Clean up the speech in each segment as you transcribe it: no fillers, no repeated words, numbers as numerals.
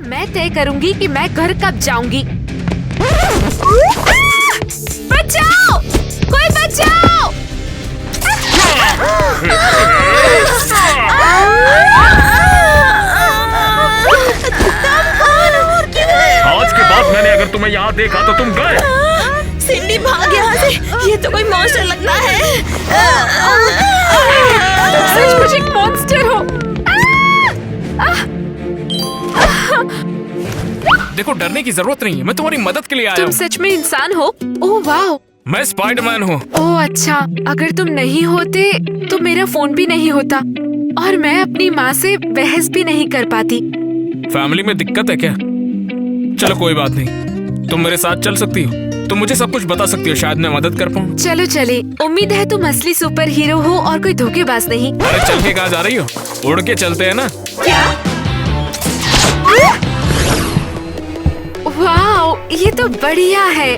मैं तय करूंगी कि मैं घर कब जाऊंगी। बचाओ! कोई बचाओ! आज के बाद मैंने अगर तुम्हें यहाँ देखा तो तुम गए। सिंडी भाग यहाँ से। ये तो कोई मॉन्स्टर लगता है। सचमुच एक मॉन्स्टर हो। देखो, डरने की जरूरत नहीं है, मैं तुम्हारी मदद के लिए आया तुम हूँ। सच में इंसान हो? ओह वाह! मैं स्पाइडरमैन हूँ। ओह अच्छा, अगर तुम नहीं होते तो मेरा फोन भी नहीं होता और मैं अपनी माँ से बहस भी नहीं कर पाती। फैमिली में दिक्कत है क्या? चलो कोई बात नहीं, तुम मेरे साथ चल सकती हो, तुम मुझे सब कुछ बता सकती हो, शायद मैं मदद कर पाऊँ। चलो चले। उम्मीद है तुम असली सुपर हीरो हो और कोई धोखेबाज नहीं। अरे चल के कहाँ जा रही हो? उड़ के चलते हैं ना। क्या? वाओ, ये तो बढ़िया है।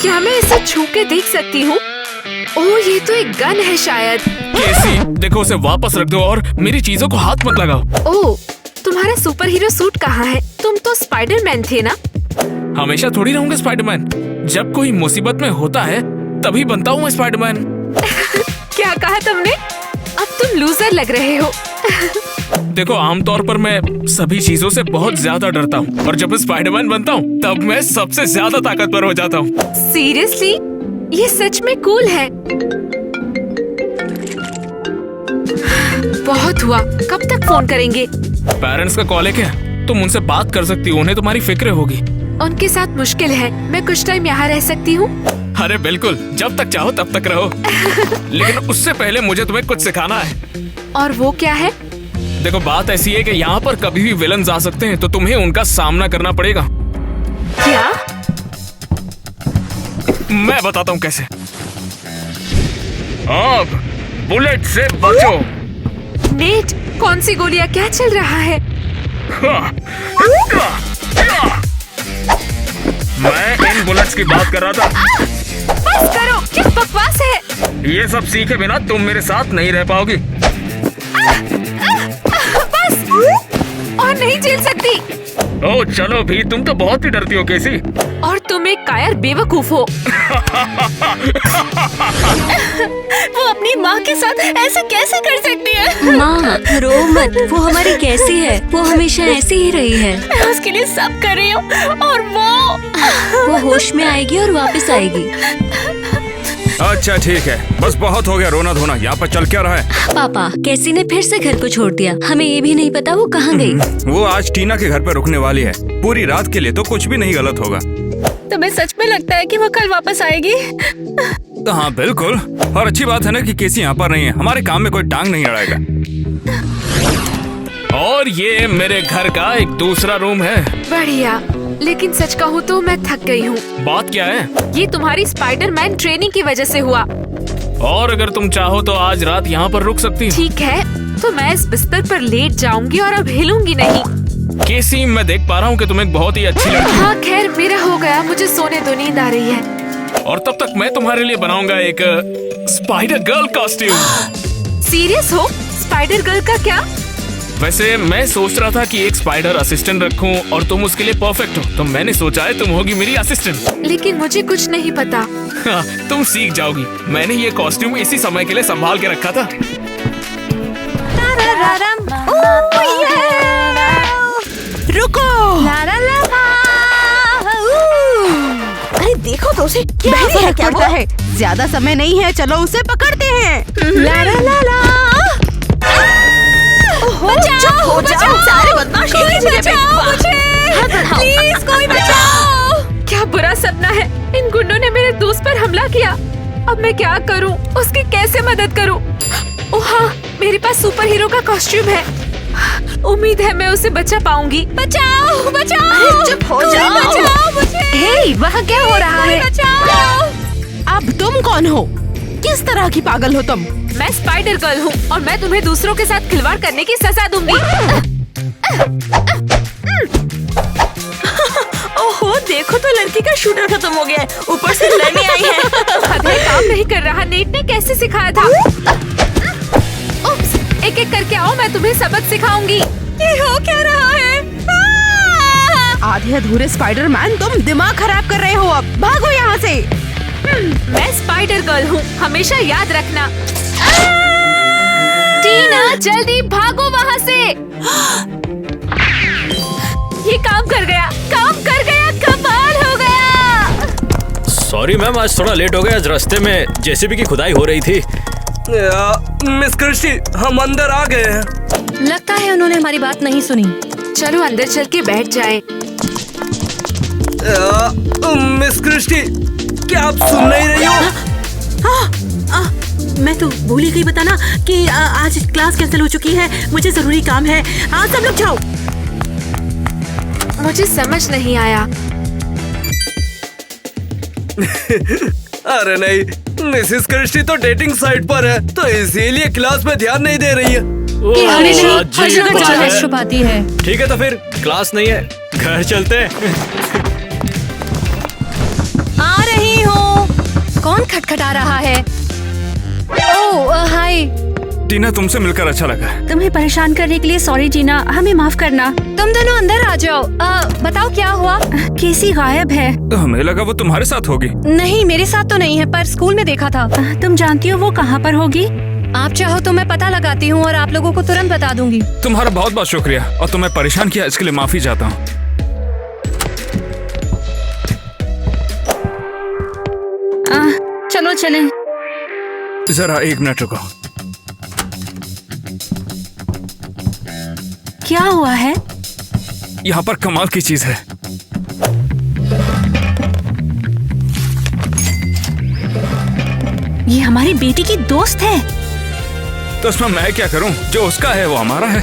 क्या मैं इसे छू के देख सकती हूँ? ओह, ये तो एक गन है शायद। केसी, देखो उसे वापस रख दो और मेरी चीजों को हाथ मत लगाओ। ओह, तुम्हारा सुपर हीरो सूट कहाँ है? तुम तो स्पाइडरमैन थे ना? हमेशा थोड़ी रहूंगा स्पाइडरमैन। जब कोई मुसीबत में होता है तभी बनता हूँ मैं स्पाइडरमैन। क्या कहा तुमने? अब तुम लूजर लग रहे हो। देखो, आमतौर पर मैं सभी चीजों से बहुत ज्यादा डरता हूँ और जब मैं स्पाइडरमैन बनता हूँ तब मैं सबसे ज्यादा ताकतवर हो जाता हूँ। सीरियसली? ये सच में कूल है। बहुत हुआ, कब तक फोन करेंगे? पेरेंट्स का कॉल है क्या? तुम उनसे बात कर सकती हो, उन्हें तुम्हारी फिक्र होगी। उनके साथ मुश्किल है। मैं कुछ टाइम यहाँ रह सकती हूँ? अरे बिल्कुल, जब तक चाहो तब तक रहो। लेकिन उससे पहले मुझे तुम्हें कुछ सिखाना है। और वो क्या है? देखो, बात ऐसी है कि यहाँ पर कभी भी विलन्स आ सकते हैं, तो तुम्हें उनका सामना करना पड़ेगा। क्या? मैं बताता हूँ कैसे। अब बुलेट से बचो। नेट, कौन सी गोलियां? क्या चल रहा है? मैं इन बुलेट्स की बात कर रहा था। बस करो, क्या बकवास है? ये सब सीखे बिना तुम मेरे साथ नहीं रह पाओगी। बस, और नहीं झेल सकती। ओ चलो भी, तुम तो बहुत ही डरती हो केसी। और तुम एक कायर बेवकूफ हो। वो अपनी माँ के साथ ऐसा कैसे कर सकती है? माँ, रो मत, वो हमारी कैसी है? वो हमेशा ऐसी ही रही है। मैं उसके लिए सब कर रही हूँ और वो होश में आएगी और वापस आएगी। अच्छा ठीक है, बस बहुत हो गया रोना धोना। यहाँ पर चल क्या रहा है? पापा, कैसी ने फिर से घर को छोड़ दिया। हमें ये भी नहीं पता वो कहाँ गई। वो आज टीना के घर पर रुकने वाली है पूरी रात के लिए, तो कुछ भी नहीं गलत होगा। तुम्हें सच में लगता है कि वो कल वापस आएगी? तो हाँ बिल्कुल, और अच्छी बात है ना कि केसी यहाँ पर नहीं है। हमारे काम में कोई टांग नहीं अड़ाएगा। और ये मेरे घर का एक दूसरा रूम है। बढ़िया, लेकिन सच कहूँ तो मैं थक गई हूँ। बात क्या है? ये तुम्हारी स्पाइडरमैन ट्रेनिंग की वजह से हुआ। और अगर तुम चाहो तो आज रात यहाँ पर रुक सकती हो। ठीक है, तो मैं इस बिस्तर पर लेट जाऊंगी और अब हिलूंगी नहीं। केसी, मैं देख पा रहा हूँ कि तुम एक बहुत ही अच्छी लड़की हो। हाँ खैर, मेरा हो गया, मुझे सोने दो, नींद आ रही है। और तब तक मैं तुम्हारे लिए बनाऊंगा एक स्पाइडर गर्ल कॉस्ट्यूम। सीरियस हो? स्पाइडर गर्ल का क्या? वैसे मैं सोच रहा था कि एक स्पाइडर असिस्टेंट रखूं और तुम उसके लिए परफेक्ट हो, तो मैंने सोचा है तुम होगी मेरी असिस्टेंट। लेकिन मुझे कुछ नहीं पता। हाँ, तुम सीख जाओगी। मैंने ये कॉस्ट्यूम इसी समय के लिए संभाल के रखा था। रुको। अरे देखो तो उसे, क्या है क्या पड़ता है? ज्यादा समय नहीं है, चलो उसे पकड़ते हैं। ला ला ला ला। बचाओ, बचाओ, सारे बदमाश प्लीज कोई बचाओ। क्या बुरा सपना है। इन गुंडों ने मेरे दोस्त पर हमला किया। अब मैं क्या करूं? उसकी कैसे मदद करूं? ओह हाँ, मेरे पास सुपर हीरो का कॉस्ट्यूम है। उम्मीद है मैं उसे बचा पाऊंगी। बचाओ, बचाओ। अरे चुप हो जाओ। बचाओ मुझे। हे, वहाँ क्या हो रहा है? बचाओ। अब तुम कौन हो? किस तरह की पागल हो तुम? मैं स्पाइडर गर्ल हूँ और मैं तुम्हें दूसरों के साथ खिलवाड़ करने की सजा दूंगी। ओहो, देखो तो लड़की का शूटर खत्म हो गया है, ऊपर से लड़ने आई है। हथेली काम नहीं कर रहा। नेट ने कैसे सिखाया था? उप्स, एक एक करके आओ, मैं तुम्हें सबक सिखाऊंगी। ये हो क्या रहा है? आधे अधूरे स्पाइडरमैन, तुम दिमाग खराब कर रहे हो। अब भागो यहाँ से। मैं स्पाइडर गर्ल हूँ, हमेशा याद रखना। टीना जल्दी भागो वहाँ से। ये काम कर गया, कमाल हो गया। सॉरी मैम, आज थोड़ा लेट हो गया। आज रास्ते में जेसीबी की खुदाई हो रही थी। मिस क्रिस्टी, हम अंदर आ गए हैं। लगता है उन्होंने हमारी बात नहीं सुनी। चलो अंदर चल के बैठ जाएं। मिस क्रिस्टी, क्या आप सुन नहीं रही हो? मैं तो भूल ही गई बताना कि आज क्लास कैंसिल हो चुकी है। मुझे जरूरी काम है। हाँ सब लोग जाओ। मुझे समझ नहीं आया। अरे नहीं, मिसेस क्रिस्टी तो डेटिंग साइट पर है, तो इसीलिए क्लास में ध्यान नहीं दे रही है। छुपाती है। ठीक है, तो फिर क्लास नहीं है, घर चलते हैं। आ रही हूँ। कौन खटखटा रहा है? ओह हाय। टीना, तुमसे मिलकर अच्छा लगा। तुम्हें परेशान करने के लिए सॉरी टीना, हमें माफ करना। तुम दोनों अंदर आ जाओ। बताओ क्या हुआ? केसी गायब है। हमें लगा वो तुम्हारे साथ होगी। नहीं, मेरे साथ तो नहीं है, पर स्कूल में देखा था। तुम जानती हो वो कहाँ पर होगी? आप चाहो तो मैं पता लगाती हूँ और आप लोगों को तुरंत बता दूंगी। तुम्हारा बहुत बहुत शुक्रिया, और तुम्हें परेशान किया इसके लिए माफी चाहता हूँ। चलो चलें। जरा एक मिनट रुको। क्या हुआ है? यहाँ पर कमाल की चीज है। ये हमारी बेटी की दोस्त है। तो उसमें मैं क्या करूँ? जो उसका है वो हमारा है।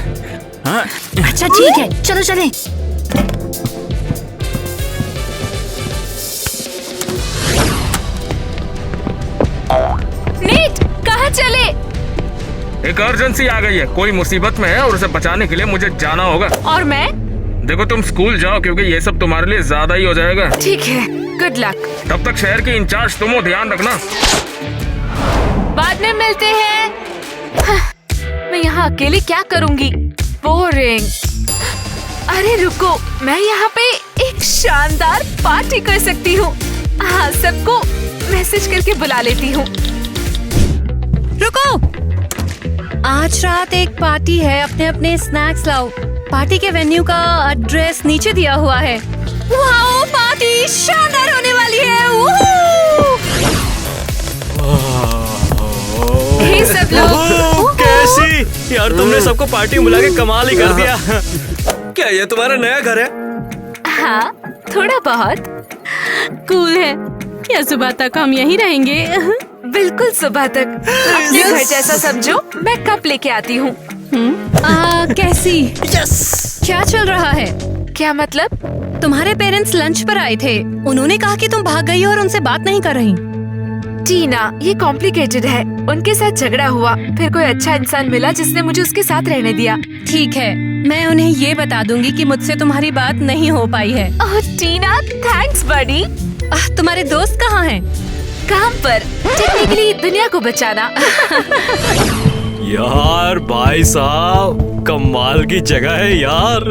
हाँ? अच्छा ठीक है, चलो चलें। नीट, कहाँ चले? एक इमरजेंसी आ गई है, कोई मुसीबत में है और उसे बचाने के लिए मुझे जाना होगा। और मैं? देखो तुम स्कूल जाओ, क्योंकि ये सब तुम्हारे लिए ज्यादा ही हो जाएगा। ठीक है, गुड लक। तब तक शहर की इंचार्ज तुम हो, ध्यान रखना। बाद में मिलते हैं। मैं यहाँ अकेले क्या करूँगी? बोरिंग। अरे रुको, मैं यहाँ पे एक शानदार पार्टी कर सकती हूँ। हाँ, सबको मैसेज करके बुला लेती हूँ। रुको, आज रात एक पार्टी है। अपने अपने स्नैक्स लाओ। पार्टी के वेन्यू का एड्रेस नीचे दिया हुआ है। वाओ, पार्टी शानदार होने वाली है। हे सब लोग। कैसी यार, तुमने सबको पार्टी में बुला के कमाल ही कर दिया। क्या ये तुम्हारा नया घर है? हाँ, थोड़ा बहुत कूल है। क्या सुबह तक हम यहीं रहेंगे? बिल्कुल सुबह तक। अपने घर जैसा समझो। मैं कप लेके आती हूँ। कैसी? क्या चल रहा है? क्या मतलब? तुम्हारे पेरेंट्स लंच पर आए थे। उन्होंने कहा कि तुम भाग गई हो और उनसे बात नहीं कर रही। टीना, ये कॉम्प्लिकेटेड है। उनके साथ झगड़ा हुआ, फिर कोई अच्छा इंसान मिला जिसने मुझे उसके साथ रहने दिया। ठीक है, मैं उन्हें ये बता दूंगी कि मुझसे तुम्हारी बात नहीं हो पाई है। ओह टीना, थैंक्स बडी। तुम्हारे दोस्त कहाँ हैं? काम पर, टेक्निकली दुनिया को बचाना। यार भाई साहब, कमाल की जगह है यार।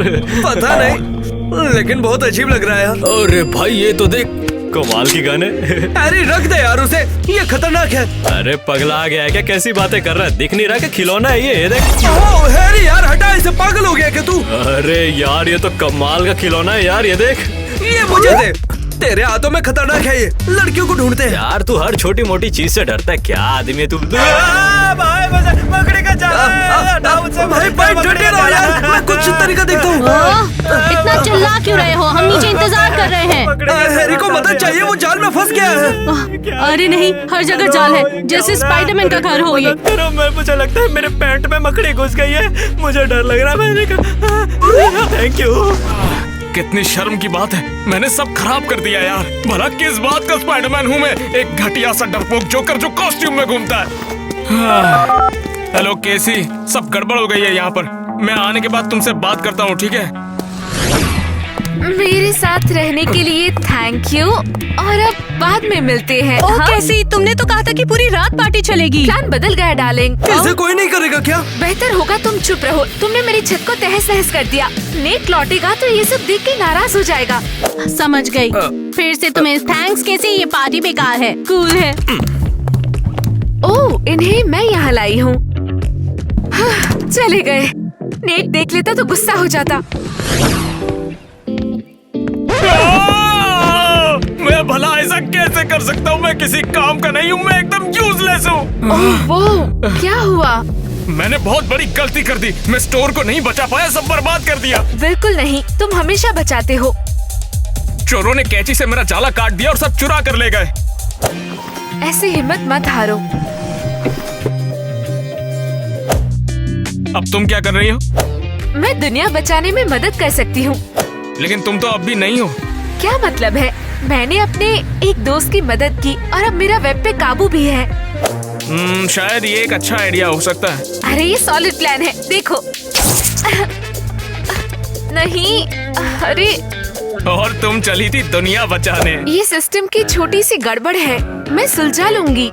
पता नहीं, लेकिन बहुत अजीब लग रहा है यार। अरे भाई, ये तो देख, कमाल की गन है। अरे रख दे यार उसे, ये खतरनाक है। अरे पगला गया है क्या? कैसी बातें कर रहा है? दिख नहीं रहा कि खिलौना है ये देख। ओह हैरी यार, हटा इसे। पागल हो गया क्या तू? अरे यार, ये तो कमाल का खिलौना है यार, ये देख। ये मुझे दे। तेरे हाथों में खतरनाक है ये। लड़कियों को ढूंढते हैं। यार तू हर छोटी मोटी चीज से डरता है, क्या आदमी है तू? भाई भाई डटे रहो यार, मैं कुछ तरीका देखता हूँ। इतना चिल्ला क्यों रहे हो? हम नीचे इंतजार कर रहे हैं। हैरी को मदद चाहिए, वो जाल में फंस गया है। अरे नहीं, हर जगह जाल है, जैसे स्पाइडरमैन का घर हो ये। मुझे लगता है मेरे पैंट में मकड़ी घुस गई है। मुझे डर लग रहा है। मैंने थैंक यू। कितनी शर्म की बात है, मैंने सब खराब कर दिया यार। भला किस बात का स्पाइडरमैन हूँ मैं? एक घटिया सा डरपोक जोकर जो कॉस्ट्यूम में घूमता है। हेलो केसी, सब गड़बड़ हो गई है यहाँ पर। मैं आने के बाद तुमसे बात करता हूँ, ठीक है? मेरे मेरे साथ रहने के लिए थैंक यू और अब बाद में मिलते हैं। ओ हाँ? कैसी, तुमने तो कहा था कि पूरी रात पार्टी चलेगी। प्लान बदल गया डार्लिंग। इसे कोई नहीं करेगा क्या? बेहतर होगा तुम चुप रहो। तुमने मेरी छत को तहस नहस कर दिया। नेट लौटेगा तो ये सब देख के नाराज हो जाएगा। समझ गई। फिर से तुम्हें थैंक्स कैसे, ये पार्टी बेकार है। कूल है। ओह, इन्हें मैं यहाँ लाई हूँ। हाँ, चले गए। नेट देख लेता तो गुस्सा हो जाता। मैं भला ऐसा कैसे कर सकता हूँ? मैं किसी काम का नहीं हूँ, मैं एकदम यूजलेस हूँ। ओह वो क्या हुआ? मैंने बहुत बड़ी गलती कर दी। मैं स्टोर को नहीं बचा पाया, सब बर्बाद कर दिया। बिल्कुल नहीं, तुम हमेशा बचाते हो। चोरों ने कैंची से मेरा जाला काट दिया और सब चुरा कर ले गए। ऐसे हिम्मत मत हारो। अब तुम क्या कर रही हो? मैं दुनिया बचाने में मदद कर सकती हूँ। लेकिन तुम तो अब भी नहीं हो। क्या मतलब है? मैंने अपने एक दोस्त की मदद की और अब मेरा वेब पे काबू भी है। शायद ये एक अच्छा आइडिया हो सकता है। अरे ये सॉलिड प्लान है, देखो। नहीं, अरे और तुम चली थी दुनिया बचाने। ये सिस्टम की छोटी सी गड़बड़ है, मैं सुलझा लूंगी।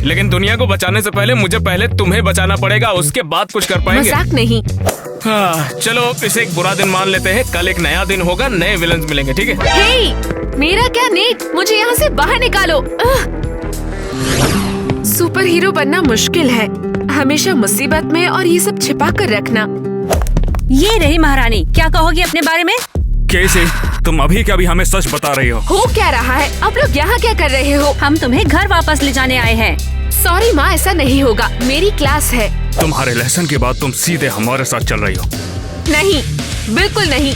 लेकिन दुनिया को बचाने से पहले मुझे पहले तुम्हें बचाना पड़ेगा, उसके बाद कुछ कर पाएंगे। मजाक नहीं। हाँ, चलो इसे एक बुरा दिन मान लेते हैं। कल एक नया दिन होगा, नए विलन्स मिलेंगे, ठीक है? हे, मेरा क्या नेट, मुझे यहाँ से बाहर निकालो। सुपर हीरो बनना मुश्किल है, हमेशा मुसीबत में और ये सब छिपा कर रखना। ये रही महारानी, क्या कहोगी अपने बारे में? कैसे तुम अभी क्या भी हमें सच बता रही हो क्या रहा है? आप लोग यहाँ क्या कर रहे हो? हम तुम्हें घर वापस ले जाने आए हैं। सॉरी माँ, ऐसा नहीं होगा, मेरी क्लास है। तुम्हारे लेसन के बाद तुम सीधे हमारे साथ चल रही हो। नहीं, बिल्कुल नहीं।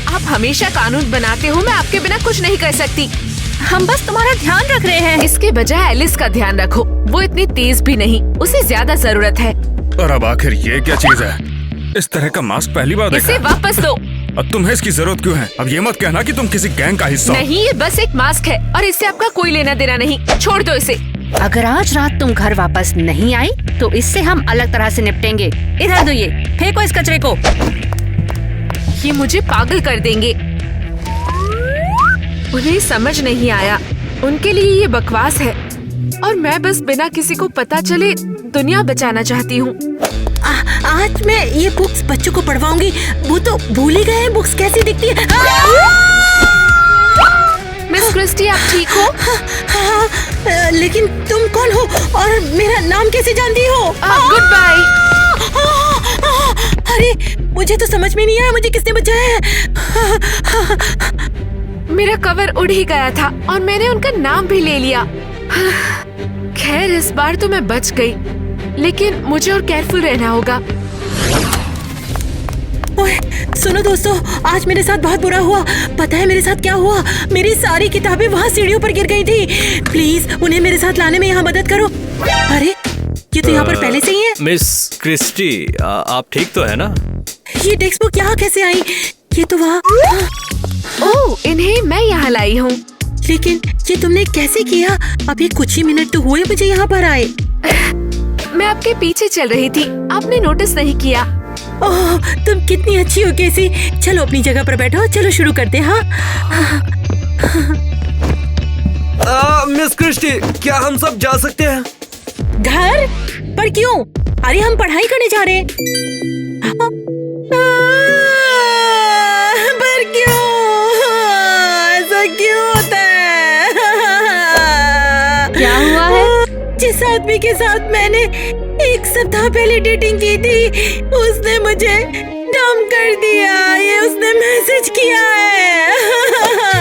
आप हमेशा कानून बनाते हो, मैं आपके बिना कुछ नहीं कर सकती। हम बस तुम्हारा ध्यान रख रहे हैं। इसके बजाय एलिस का ध्यान रखो, वो इतनी तेज भी नहीं, उसे ज्यादा जरूरत है। और अब आखिर ये क्या चीज है? इस तरह का मास्क पहली बार देखा इसे है। वापस दो। अब तुम्हें इसकी जरूरत क्यों है? अब ये मत कहना कि तुम किसी गैंग का हिस्सा हो। नहीं, ये बस एक मास्क है और इससे आपका कोई लेना देना नहीं। छोड़ दो इसे। अगर आज रात तुम घर वापस नहीं आई तो इससे हम अलग तरह से निपटेंगे। इधर दो, ये फेंको इस कचरे को। ये मुझे पागल कर देंगे। उन्हें समझ नहीं आया, उनके लिए ये बकवास है और मैं बस बिना किसी को पता चले दुनिया बचाना चाहती हूँ। आज मैं ये बुक्स बच्चों को पढ़वाऊंगी। वो तो भूल ही गए हैं बुक्स कैसी दिखती है। मिस क्रिस्टी, आप ठीक हो? हाँ, लेकिन तुम कौन हो और मेरा नाम कैसे जानती हो? Good bye. अरे मुझे तो समझ में नहीं आया, मुझे किसने बचाया है? मेरा कवर उड़ ही गया था और मैंने उनका नाम भी ले लिया। खैर इस बार तो मैं बच गई, लेकिन मुझे और केयरफुल रहना होगा। ओए, सुनो दोस्तों, आज मेरे साथ बहुत बुरा हुआ। पता है मेरे साथ क्या हुआ? मेरी सारी किताबें वहाँ सीढ़ियों पर गिर गई थी। प्लीज उन्हें मेरे साथ लाने में यहाँ मदद करो। अरे ये तो यहाँ पर पहले से ही है। मिस क्रिस्टी, आप ठीक तो है ना? ये टेक्स्ट बुक यहाँ कैसे आई? ये तो वहाँ। ओह, इन्हें मैं यहाँ लाई हूँ। लेकिन ये तुमने कैसे किया? अभी कुछ ही मिनट तो हुए मुझे यहाँ पर आए। मैं आपके पीछे चल रही थी, आपने नोटिस नहीं किया। ओह, तुम कितनी अच्छी हो केसी। चलो अपनी जगह पर बैठो, चलो शुरू करते हैं। हाँ, मिस क्रिस्टी, क्या हम सब जा सकते हैं? घर पर क्यों? अरे हम पढ़ाई करने जा रहे हैं। पर क्यों? ऐसा क्यों होता है? क्या हुआ है? जिस आदमी के साथ मैंने 1 सप्ताह पहले डेटिंग की थी, उसने मुझे डंप कर दिया। ये उसने मैसेज किया है।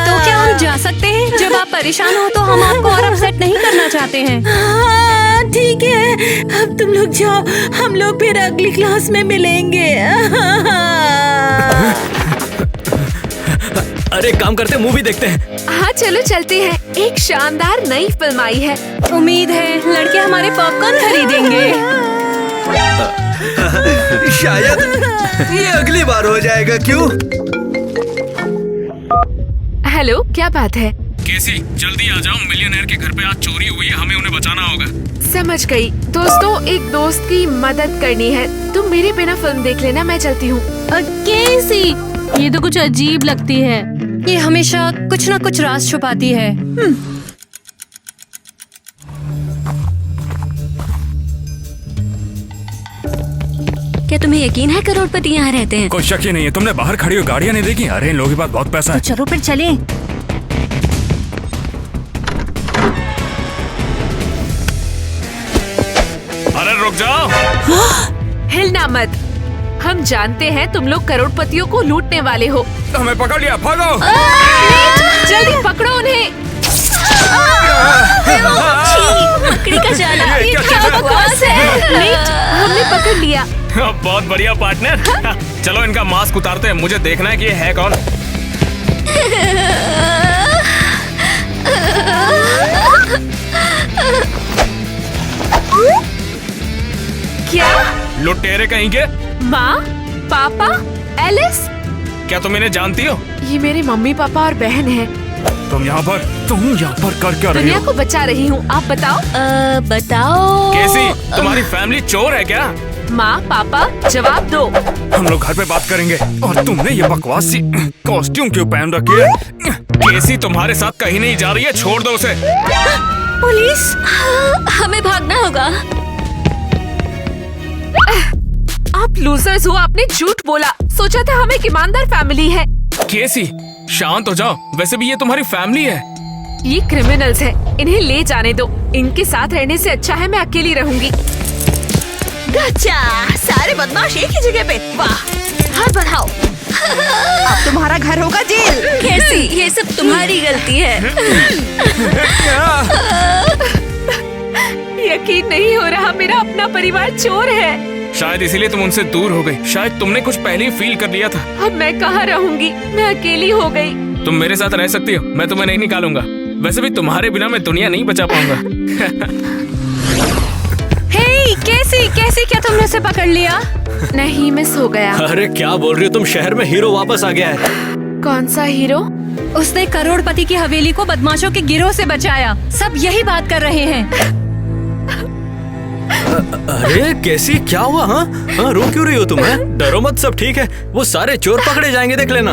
तो क्या हम जा सकते हैं? जब आप परेशान हो तो हम आपको और अपसेट नहीं करना चाहते हैं। हाँ, ठीक है, अब तुम लोग जाओ, हम लोग फिर अगली क्लास में मिलेंगे। अरे काम करते मूवी देखते हैं। हाँ चलो चलते हैं, एक शानदार नई फिल्म आई है। उम्मीद है लड़के हमारे पॉपकॉर्न खरीदेंगे। शायद ये अगली बार हो जाएगा। क्यों? हेलो, क्या बात है? केसी, जल्दी आ जाओ, मिलियनेयर के घर पे आज चोरी हुई है, हमें उन्हें बचाना होगा। समझ गई। दोस्तों, एक दोस्त की मदद करनी है, तुम मेरे बिना फिल्म देख लेना, मैं चलती हूँ। कैसी? ये तो कुछ अजीब लगती है। ये हमेशा कुछ ना कुछ राज छुपाती है। क्या तुम्हें यकीन है करोड़पति यहाँ रहते हैं? कोई शक ही नहीं है। तुमने बाहर खड़ी हुई गाड़ियाँ नहीं देखी? अरे इन लोगों के पास बहुत पैसा है। चलो फिर चले। अरे रुक जाओ। हिलना मत। हम जानते हैं तुम लोग करोड़पतियों को लूटने वाले हो। हमें पकड़ लिया, भागो। जल्दी पकड़ो उन्हें। मकड़ी का जाला। ये क्या क्या चीज़ है? बकवास है? नीट, हमने पकड़ लिया। बहुत बढ़िया पार्टनर। चलो इनका मास्क उतारते हैं, मुझे देखना है कि ये है कौन। क्या? लुटेरे कहीं के। माँ, पापा, एलिस? क्या तुम इन्हें जानती हो? ये मेरे मम्मी पापा और बहन है। तुम यहाँ पर कर क्या रही दुनिया हो? को बचा रही हूँ। आप बताओ। बताओ। कैसी तुम्हारी फैमिली चोर है क्या? माँ, पापा, जवाब दो। हम लोग घर पे बात करेंगे। और तुमने ये बकवासी कॉस्ट्यूम क्यों पहन रखी है? कैसी तुम्हारे साथ कहीं नहीं जा रही है, छोड़ दो उसे। पुलिस? हमें भागना होगा। आप लूजर्स हो। आपने झूठ बोला। सोचा था हम एक ईमानदार फैमिली है। कैसी शांत हो जाओ। वैसे भी ये तुम्हारी फैमिली है। ये क्रिमिनल्स हैं। इन्हें ले जाने दो। इनके साथ रहने से अच्छा है मैं अकेली रहूंगी। अच्छा, सारे बदमाश एक ही जगह पे। वाह, हाथ बढ़ाओ। अब तुम्हारा घर होगा जेल। कैसी, ये सब तुम्हारी गलती है। यकीन नहीं हो रहा, मेरा अपना परिवार चोर है। शायद इसीलिए तुम उनसे दूर हो गई। शायद तुमने कुछ पहले ही फील कर लिया था। अब मैं कहाँ रहूंगी? मैं अकेली हो गई। तुम मेरे साथ रह सकती हो, मैं तुम्हें नहीं निकालूंगा। वैसे भी तुम्हारे बिना मैं दुनिया नहीं बचा पाऊंगा। हे, कैसी क्या तुमने उसे पकड़ लिया? नहीं, मैं सो गया। अरे क्या बोल रही हो तुम? शहर में हीरो वापस आ गया है। कौन सा हीरो? उसने करोड़पति की हवेली को बदमाशों के गिरोह से बचाया। सब यही बात कर रहे हैं। अरे कैसी, क्या हुआ? हाँ, रो क्यों रही हो तुम? डरो मत, सब ठीक है। वो सारे चोर पकड़े जाएंगे, देख लेना।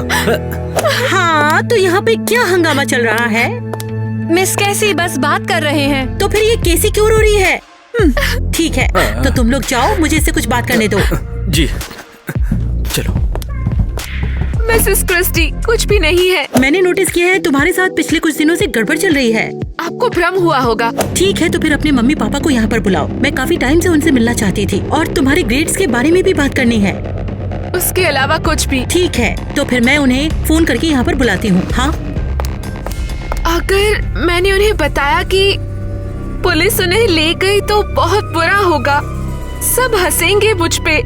हाँ, तो यहाँ पे क्या हंगामा चल रहा है? मिस कैसी बस बात कर रहे हैं। तो फिर ये कैसी क्यों रो रही है? ठीक है, तो तुम लोग जाओ, मुझे इससे कुछ बात करने दो। जी चलो। मिसेस क्रिस्टी, कुछ भी नहीं है। मैंने नोटिस किया है तुम्हारे साथ पिछले कुछ दिनों से गड़बड़ चल रही है। आपको भ्रम हुआ होगा। ठीक है, तो फिर अपने मम्मी पापा को यहाँ पर बुलाओ। मैं काफी टाइम से उनसे मिलना चाहती थी और तुम्हारे ग्रेड्स के बारे में भी बात करनी है। उसके अलावा कुछ भी। ठीक है, तो फिर मैं उन्हें फोन करके यहाँ पर बुलाती हूँ। हाँ, अगर मैंने उन्हें बताया कि पुलिस उन्हें ले गई तो बहुत बुरा होगा। सब हंसेंगे मुझ पे।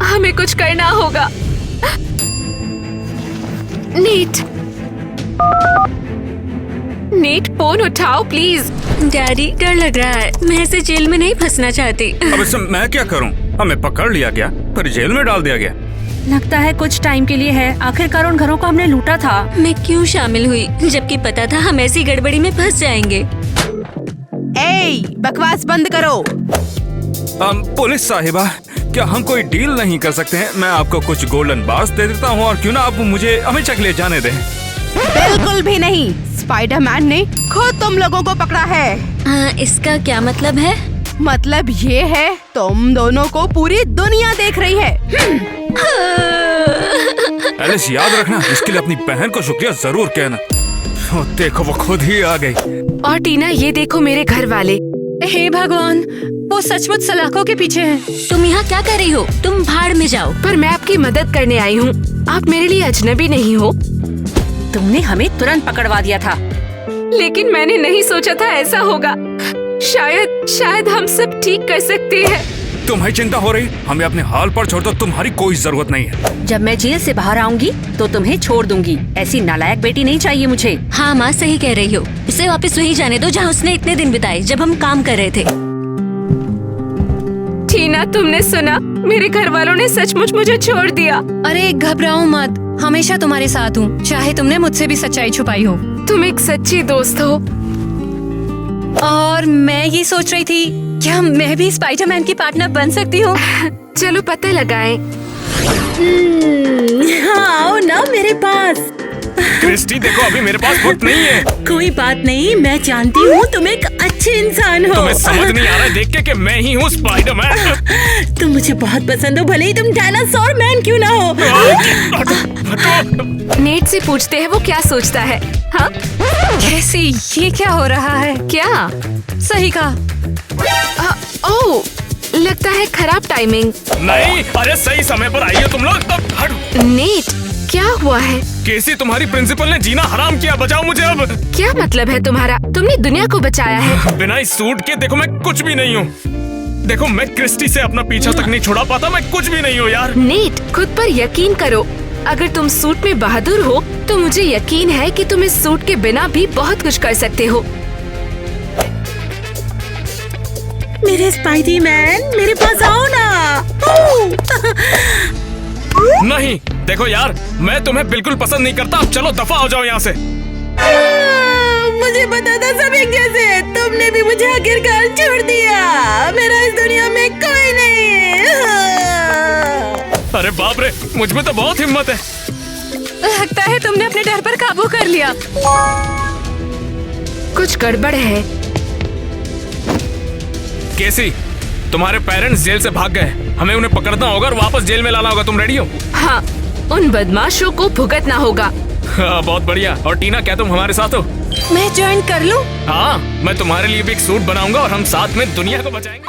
हमें कुछ करना होगा। नीट, फोन उठाओ प्लीज। डैडी, डर लग रहा है। मैं ऐसे जेल में नहीं फंसना चाहती। अब इससे मैं क्या करूं? हमें पकड़ लिया गया, फिर जेल में डाल दिया गया। लगता है कुछ टाइम के लिए है। आखिरकार उन घरों को हमने लूटा था। मैं क्यों शामिल हुई, जबकि पता था हम ऐसी गड़बड़ी में फंस जाएंगे। बकवास बंद करो। पुलिस साहिबा, क्या हम कोई डील नहीं कर सकते हैं? मैं आपको कुछ गोल्डन बार्स दे देता हूँ और क्यों ना आप मुझे हमेशा के लिए जाने दें। बिल्कुल भी नहीं। स्पाइडरमैन ने खुद तुम लोगों को पकड़ा है। इसका क्या मतलब है? मतलब ये है तुम दोनों को पूरी दुनिया देख रही है। एलिस, याद रखना, इसके लिए अपनी बहन को शुक्रिया जरूर कहना। देखो वो खुद ही आ गई। और टीना, ये देखो मेरे घर वाले। हे भगवान, वो सचमुच सलाखों के पीछे हैं। तुम यहाँ क्या कर रही हो? तुम भाड़ में जाओ। पर मैं आपकी मदद करने आई हूँ। आप मेरे लिए अजनबी नहीं हो। तुमने हमें तुरंत पकड़वा दिया था। लेकिन मैंने नहीं सोचा था ऐसा होगा। शायद हम सब ठीक कर सकते हैं। तुम्हें चिंता हो रही? हमें अपने हाल पर छोड़ दो, तुम्हारी कोई जरूरत नहीं है। जब मैं जेल से बाहर आऊंगी तो तुम्हें छोड़ दूंगी। ऐसी नालायक बेटी नहीं चाहिए मुझे। हाँ माँ, सही कह रही हो। उसे वापस वहीं जाने दो जहाँ उसने इतने दिन बिताए जब हम काम कर रहे थे। टीना, तुमने सुना? मेरे घर वालों ने सचमुच मुझे छोड़ दिया। अरे घबराओ मत, हमेशा तुम्हारे साथ हूँ, चाहे तुमने मुझसे भी सच्चाई छुपाई हो। तुम एक सच्ची दोस्त हो। और मैं ये सोच रही थी, क्या मैं भी स्पाइडरमैन की पार्टनर बन सकती हूँ? चलो पता लगाएं। हाँ, आओ ना मेरे पास। क्रिस्टी देखो अभी मेरे पास वक्त नहीं है। कोई बात नहीं, मैं जानती हूँ तुम एक अच्छे इंसान हो। तुम्हें समझ नहीं आ रहा है देख के कि मैं ही हूँ स्पाइडरमैन। तुम मुझे बहुत पसंद हो, भले ही तुम डायनासोर मैन क्यों ना हो। नेट से पूछते हैं वो क्या सोचता है। हाँ कैसी, ये क्या हो रहा है? क्या? सही कहा। ओह लगता है खराब टाइमिंग। नहीं, अरे सही समय पर आई हो तुम लोग। तब हट। नेट क्या हुआ है? केसी तुम्हारी प्रिंसिपल ने जीना हराम किया, बचाओ मुझे अब। क्या मतलब है तुम्हारा? तुमने दुनिया को बचाया है। बिना इस सूट के देखो मैं कुछ भी नहीं हूँ। देखो मैं क्रिस्टी से अपना पीछा तक नहीं छुड़ा पाता, मैं कुछ भी नहीं हूँ यार। नेट खुद पर यकीन करो। अगर तुम सूट में बहादुर हो तो मुझे यकीन है कि तुम इस सूट के बिना भी बहुत कुछ कर सकते हो। मेरे स्पाइडी मैन, मेरे पास आओ ना। नहीं देखो यार, मैं तुम्हें बिल्कुल पसंद नहीं करता। अब चलो दफा हो जाओ यहाँ से। मुझे पता था सब एक जैसे हैं। तुमने भी मुझे आखिरकार छोड़ दिया। मेरा इस दुनिया में कोई नहीं। अरे बाप रे, मुझ में तो बहुत हिम्मत है। लगता है तुमने अपने डर पर काबू कर लिया। कुछ गड़बड़ है। केसी, तुम्हारे पेरेंट्स जेल से भाग गए। हमें उन्हें पकड़ना होगा और वापस जेल में लाना होगा। तुम रेडी हो? हाँ, उन बदमाशों को भुगतना होगा। हाँ, बहुत बढ़िया। और टीना, क्या तुम हमारे साथ हो? मैं ज्वाइन कर लूं? हाँ, मैं तुम्हारे लिए भी एक सूट बनाऊंगा और हम साथ में दुनिया को बचाएंगे।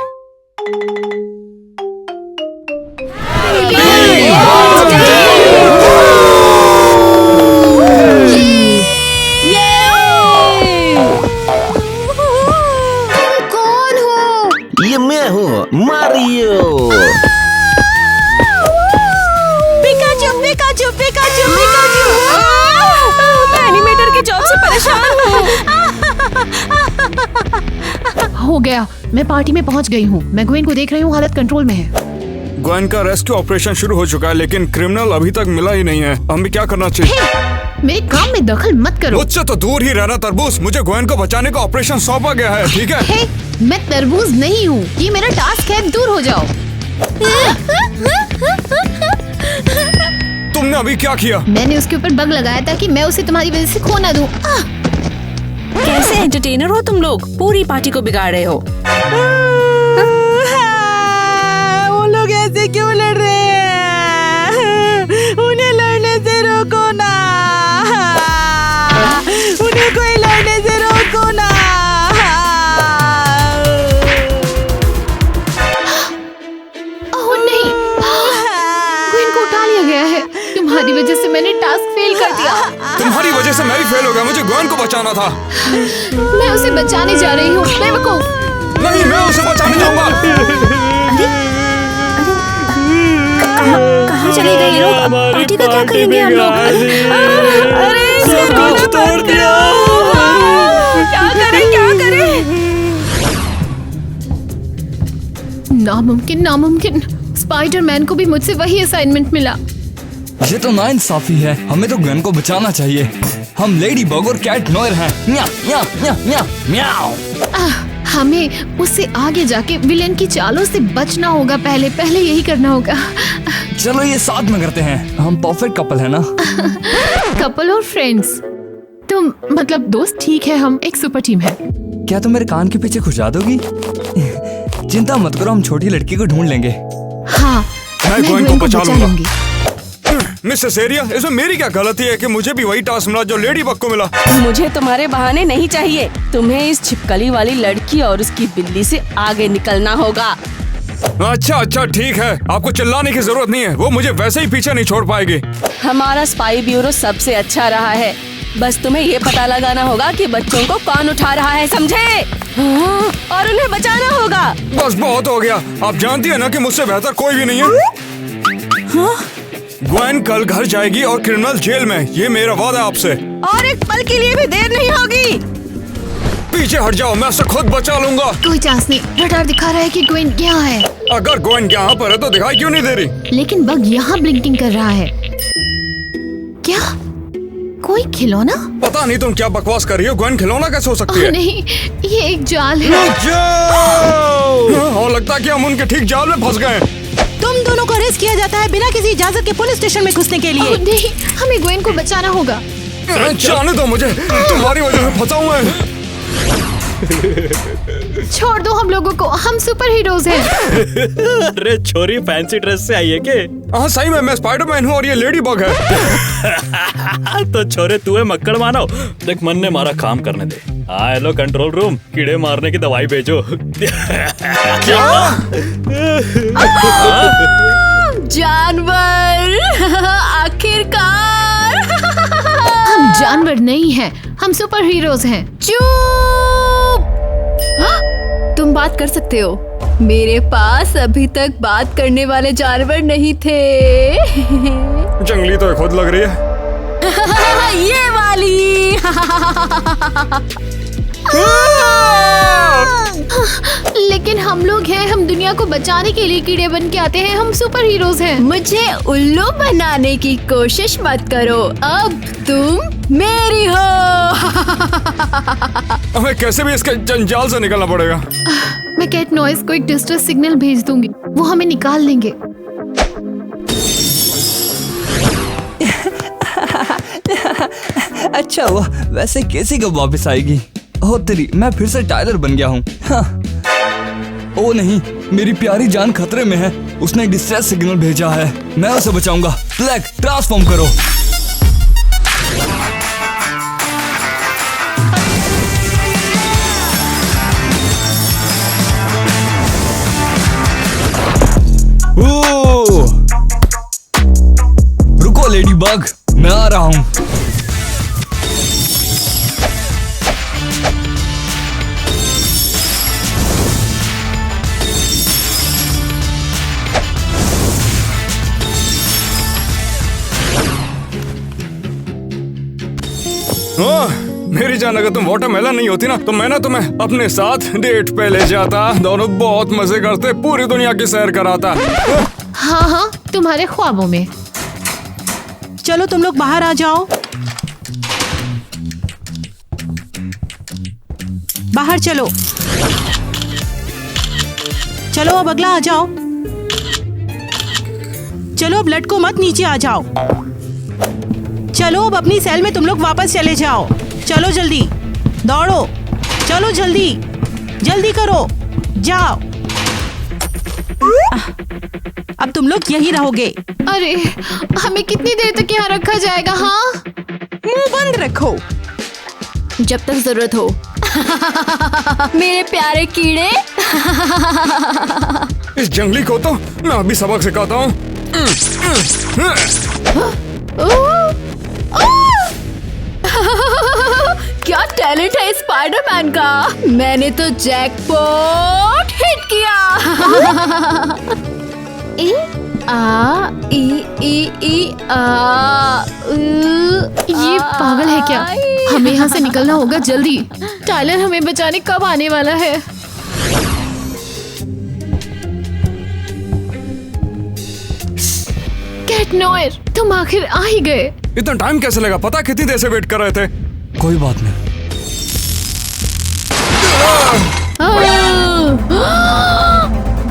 कौन हो? ये मैं हूँ, Mario. Pikachu Pikachu Pikachu Pikachu. मैं एनिमेटर के जॉब से परेशान हूँ। हो गया, मैं पार्टी में पहुंच गई हूँ। मैं ग्वेन को देख रही हूँ, हालत कंट्रोल में है। ग्वेन का रेस्क्यू ऑपरेशन शुरू हो चुका है, लेकिन क्रिमिनल अभी तक मिला ही नहीं है। हमें क्या करना चाहिए? मेरे काम में दखल मत करो। मुझसे तो दूर ही रहना तरबूज। मुझे ग्वेन को बचाने का ऑपरेशन सौंपा गया है, ठीक है? हे, मैं तरबूज नहीं हूँ। ये मेरा टास्क है, दूर हो जाओ। तुमने अभी क्या किया? मैंने उसके ऊपर बग लगाया था कि मैं उसे तुम्हारी वजह से खो ना दूं। कैसे एंटरटेनर हो तुम लोग, पूरी पार्टी को बिगाड़ रहे हो। वो लोग ऐसे क्यों लड़ रहे हैं? उन्हें लड़ने से रोको ना। उन्हें कोई लड़ने से रोको ना। ओह नहीं, ग्वेन को उठा लिया गया है। तुम्हारी वजह से मैंने टास्क फेल कर दिया। तुम्हारी वजह से मैं भी फेल हो गया। मुझे ग्वेन को बचाना था। मैं उसे बचाने जा रही हूँ। बेवकूफ। नहीं, मैं उसे बचाने जाऊंगा। कहाँ चले गए ये लोग? अब पार्टी का क्या करेंगे हम लोग? अरे सब कुछ तोड़ दिया। क्या करें क्या करें? नामुमकिन, नामुमकिन। स्पाइडरमैन को भी मुझसे वही असाइनमेंट मिला। ये तो नाइंसाफी है। हमें तो ग्वेन को बचाना चाहिए। हम लेडी बग और कैट नोयर हैं। म्याऊ म्याऊ म्याऊ म्याऊ म्याऊ। हमें उससे आगे जाके विलेन की चालों से बचना होगा। पहले यही करना होगा। चलो ये साथ में करते हैं। हम परफेक्ट कपल है ना? कपल और फ्रेंड्स। तुम मतलब दोस्त, ठीक है, हम एक सुपर टीम है। क्या तुम मेरे कान के पीछे खुशा दोगी? चिंता मत करो, हम छोटी लड़की को ढूंढ लेंगे। हाँ, मैं ग्वेन को बचा लूंगा। लूंगी। मिसेस एरिया, इसमें मेरी क्या गलती है कि मुझे भी वही टास्क मिला जो लेडी बग को मिला? मुझे तुम्हारे बहाने नहीं चाहिए। तुम्हें इस छिपकली वाली लड़की और उसकी बिल्ली से आगे निकलना होगा। अच्छा ठीक है, आपको चिल्लाने की जरूरत नहीं है। वो मुझे वैसे ही पीछे नहीं छोड़ पाएगी। हमारा स्पाई ब्यूरो सबसे अच्छा रहा है। बस तुम्हें ये पता लगाना होगा कि बच्चों को कौन उठा रहा है, समझे? हाँ, और उन्हें बचाना होगा। बस बहुत हो गया। आप जानती है ना कि मुझसे बेहतर कोई भी नहीं है। हाँ? ग्वेन कल घर जाएगी और क्रिमिनल जेल में। ये मेरा वादा है आपसे। और एक पल के लिए भी देर नहीं होगी। पीछे हट जाओ, मैं उसे खुद बचा लूंगा। कोई चांस नहीं। रडार दिखा रहा है कि ग्वेन यहाँ है। अगर ग्वेन यहाँ पर है तो दिखाई क्यों नहीं दे रही? लेकिन बग यहाँ ब्लिंकिंग कर रहा है। क्या कोई खिलौना? पता नहीं तुम क्या बकवास कर रही हो। ग्वेन खिलौना कैसे हो सकती है? नहीं, ये एक जाल है। रुक जाओ। और लगता है कि हम उनके ठीक जाल में फंस गए। तुम दोनों को अरेस्ट किया जाता है बिना किसी इजाजत के पुलिस स्टेशन में घुसने के लिए। नहीं, हमें ग्वेन को बचाना होगा। जाने दो मुझे, तुम्हारी वजह से फंसा हूँ मैं। छोड़ दो हम लोगों को, हम सुपर हीरोज हैं। अरे छोरी फैंसी ड्रेस से आई है के? हाँ सही में, मैं स्पाइडरमैन हूँ और ये लेडी बग है। तो छोरे तू है मक्कड़ मानो। देख मन ने मारा काम करने दे। हाँ हेलो कंट्रोल रूम, कीड़े मारने की दवाई भेजो। क्या? जानवर आखिरकार। हम जानवर नहीं हैं, हम सुपर हीरोज हैं। चुप! तुम बात कर सकते हो, मेरे पास अभी तक बात करने वाले जानवर नहीं थे। जंगली तो खुद लग रही है। ये वाली। लेकिन हम लोग हैं, हम दुनिया को बचाने के लिए कीड़े बन के आते हैं, हम सुपर हीरोज हैं। मुझे उल्लू बनाने की कोशिश मत करो, अब तुम मेरी हो। हमें कैसे भी इसके जंजाल से निकलना पड़ेगा। मैं कैट नॉइज को एक डिस्ट्रेस सिग्नल भेज दूंगी, वो हमें निकाल लेंगे। अच्छा हुआ, वैसे कैसी कब वापस आएगी? ओ तेरी, मैं फिर से टाइलर बन गया हूँ। हाँ। ओ नहीं, मेरी प्यारी जान खतरे में है। उसने डिस्ट्रेस सिग्नल भेजा है, मैं उसे बचाऊंगा। ब्लैक ट्रांसफॉर्म करो। रुको लेडी बग, मैं आ रहा हूँ। मेरी जान, अगर तुम वाटरमेलन नहीं होती ना तो मैं तुम्हें अपने साथ डेट पे ले जाता। दोनों बहुत मजे करते, पूरी दुनिया की सैर कराता। हाँ हाँ, तुम्हारे ख्वाबों में। चलो तुम लोग बाहर आ जाओ। बाहर चलो। चलो अब अगला आ जाओ। चलो अब लटको मत, नीचे आ जाओ। चलो अब अपनी सेल में तुम लोग वापस चले जाओ। चलो जल्दी दौड़ो, चलो जल्दी जल्दी करो, जाओ। अब तुम लोग यहीं रहोगे। अरे हमें कितनी देर तक यहाँ रखा जाएगा? हाँ, मुंह बंद रखो जब तक जरूरत हो। मेरे प्यारे कीड़े। इस जंगली को तो मैं अभी सबक सिखाता हूँ। क्या टैलेंट है स्पाइडरमैन का। मैंने तो जैकपॉट हिट किया। ए आ ई ई ई आ ये पागल है क्या? हमें यहाँ से निकलना होगा जल्दी। टाइलर हमें बचाने कब आने वाला है? कैट नॉयर, तुम आखिर आ ही गए। इतना टाइम कैसे लगा? पता कितनी देर से वेट कर रहे थे। कोई बात नहीं।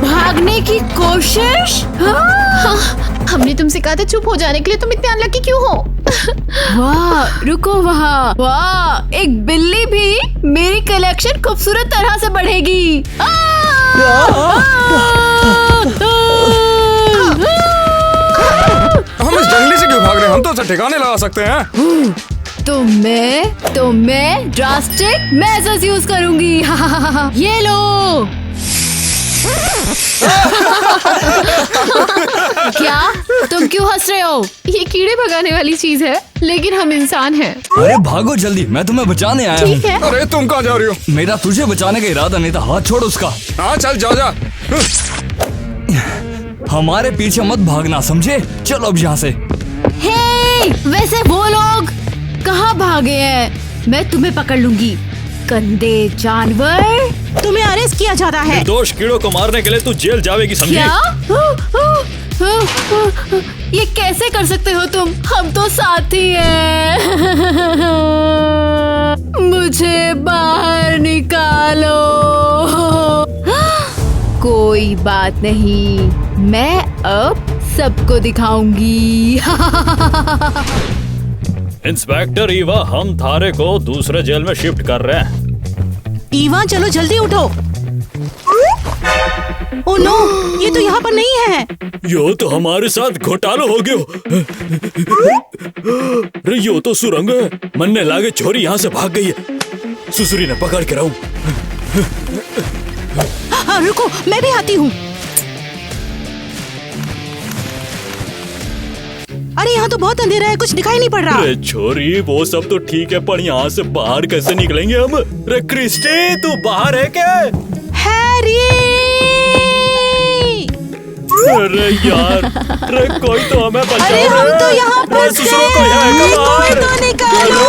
भागने की कोशिश। हाँ, हमने तुमसे कहा था चुप हो जाने के लिए, तुम इतने अनलकी क्यों हो? वाह, रुको वहाँ। वाह, एक बिल्ली भी मेरी कलेक्शन खूबसूरत तरह से बढ़ेगी। हम इस जंगली से क्यों भाग रहे हैं? हम तो उसे ठिकाने लगा सकते हैं। तो मैं ड्रास्टिक मेजर्स यूज करूंगी। ये लो। क्या तुम क्यों हंस रहे हो? ये कीड़े भगाने वाली चीज है, लेकिन हम इंसान हैं। अरे भागो जल्दी, मैं तुम्हें बचाने आया हूँ। ठीक है। अरे तुम कहाँ जा रही हो? मेरा तुझे बचाने का इरादा नहीं था, हाथ छोड़ उसका। हाँ चल जा। हमारे पीछे मत भागना, समझे? चलो अब यहाँ से। हे, वैसे वो लोग कहाँ भागे हैं? मैं तुम्हें पकड़ लूंगी, गंदे जानवर। तुम्हें अरेस्ट किया जा रहा है। निर्दोष कीड़ों को मारने के लिए तू जेल जावेगी, समझी? ये कैसे कर सकते हो तुम? हम तो साथी हैं। मुझे बाहर निकालो। कोई बात नहीं, मैं अब सबको दिखाऊंगी। इंस्पेक्टर ईवा, हम थारे को दूसरे जेल में शिफ्ट कर रहे हैं। ईवा चलो जल्दी उठो। ओ नो, ये तो यहाँ पर नहीं है। यो तो हमारे साथ घोटाला हो गयो। अरे यो तो सुरंग है। मन्ने लागे छोरी यहाँ से भाग गई है। सुसुरी ने पकड़ के रहूं। हाँ रुको, मैं भी आती हूँ। अरे यहाँ तो बहुत अंधेरा है, कुछ दिखाई नहीं पड़ रहा। अरे छोरी, वो सब तो ठीक है, पर यहाँ से बाहर कैसे निकलेंगे हम? अरे क्रिस्टी, तू बाहर है क्या? हैरी! अरे यार, अरे कोई तो हमें बचाओ। अरे हम तो यहाँ फंस गए। कोई तो निकालो।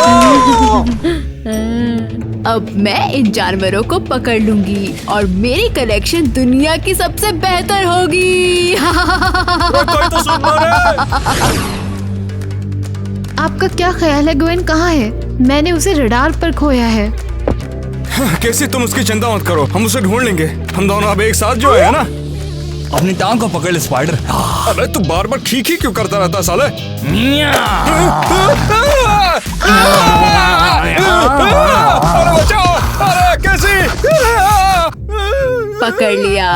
अब मैं इन जानवरों को पकड़ लूंगी और मेरी कलेक्शन दुनिया की सबसे बेहतर होगी। कोई तो सुन लो रे। आपका क्या ख्याल है ग्वेन कहाँ है? मैंने उसे रडार पर खोया है। कैसी, तुम उसकी चिंता मत करो, हम उसे ढूंढ लेंगे। हम दोनों अब एक साथ जो है ना। अपनी टांग को पकड़ ले स्पाइडर। अबे तू बार बार ठीक ही क्यों करता रहता साले? अरे बचाओ! अरे कैसी? पकड़ लिया